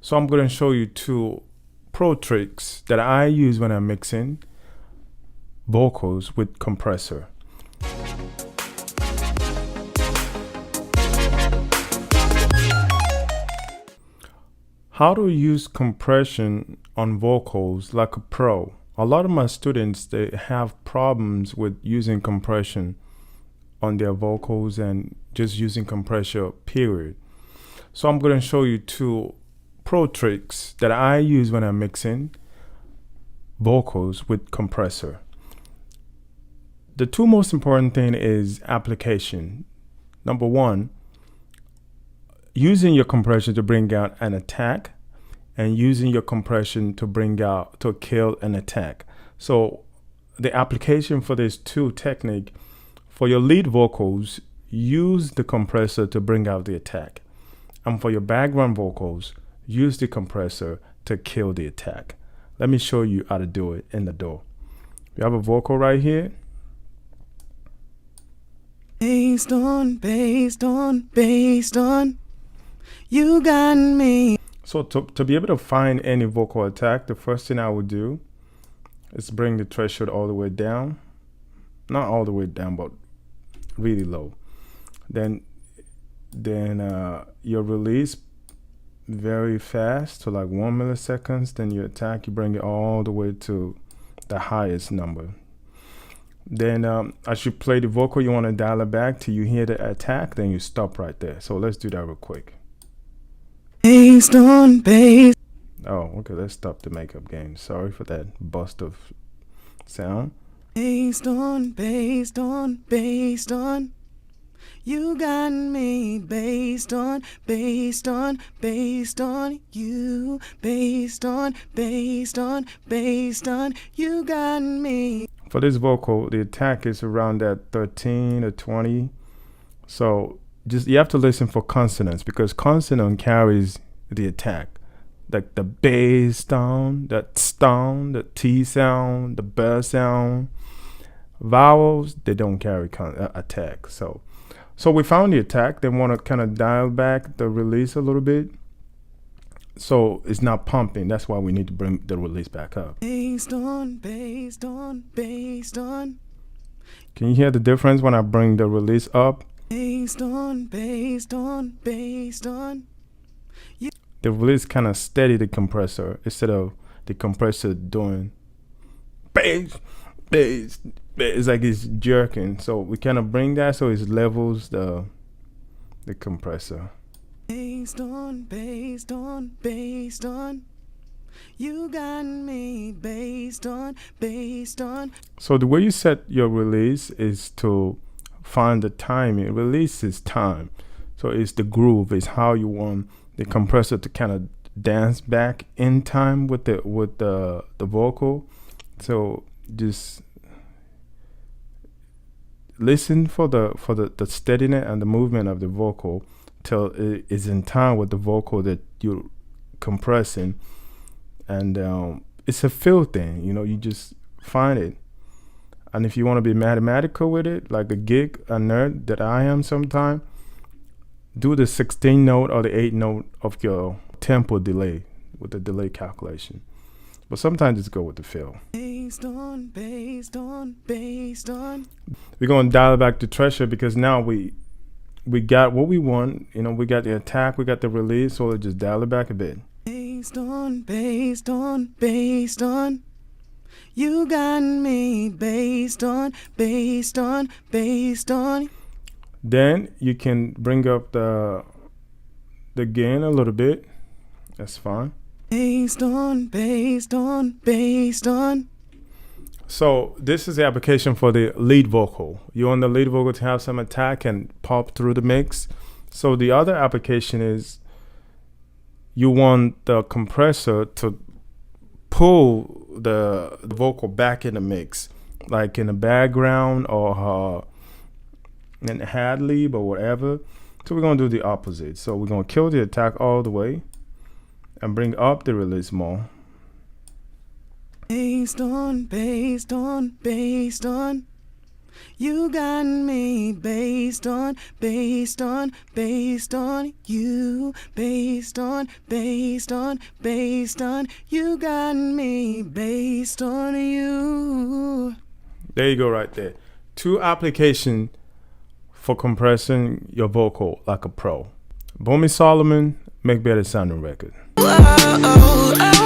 So I'm going to show you two pro tricks that I use when I'm mixing vocals with compressor. How to use compression on vocals like a pro. A lot of my students, they have problems with using compression on their vocals and just using compressor, period. So I'm going to show you two pro tricks that I use when I'm mixing vocals with compressor. The two most important thing is application. Number one, using your compression to bring out an attack, and using your compression to kill an attack. So the application for these two technique, for your lead vocals, use the compressor to bring out the attack. And for your background vocals, use the compressor to kill the attack. Let me show you how to do it in the DAW. You have a vocal right here. Based on, you got me. So to be able to find any vocal attack, the first thing I would do is bring the threshold all the way down. Not all the way down, but really low. Then your release very fast to like 1 millisecond. Then your attack, you bring it all the way to the highest number. Then as you play the vocal, you want to dial it back till you hear the attack. Then you stop right there. So let's do that real quick. Based on bass. Oh, okay, let's stop the makeup game. Sorry for that bust of sound. Based on, you got me. Based on, you. Based on, you got me. For this vocal, the attack is around that 13 or 20. So just you have to listen for consonants, because consonant carries the attack. Like the bass sound, the T sound, the B sound. Vowels, they don't carry attack. So we found the attack. Then want to kind of dial back the release a little bit, so it's not pumping. That's why we need to bring the release back up. Based on. Can you hear the difference when I bring the release up? Based on. The release kind of steady the compressor instead of the compressor doing bass. It's like it's jerking. So we kind of bring that so it levels the compressor. Based on, you got me. Based on. So the way you set your release is to find the timing. Release is time. So it's the groove, it's how you want the compressor to kind of dance back in time with the vocal. So just listen for the steadiness and the movement of the vocal till it is in time with the vocal that you're compressing. And it's a feel thing, you know, you just find it. And if you want to be mathematical with it, like a nerd that I am sometimes, do the 16 note or the 8 note of your tempo delay with the delay calculation. But sometimes just go with the feel. Based on. We're going to dial it back to threshold, because now we got what we want. You know, we got the attack, we got the release, so let's just dial it back a bit. Based on. You got me. Based on. Then you can bring up the gain a little bit. That's fine. Based on. So this is the application for the lead vocal. You want the lead vocal to have some attack and pop through the mix. So the other application is you want the compressor to pull the vocal back in the mix, like in the background or in ad lib or whatever. So we're going to do the opposite. So we're going to kill the attack all the way and bring up the release more. Based on. You got me based on you, based on you got me based on you. There you go, right there. 2 applications for compressing your vocal like a pro. Boomy Solomon, make better sounding record. Oh, oh, oh.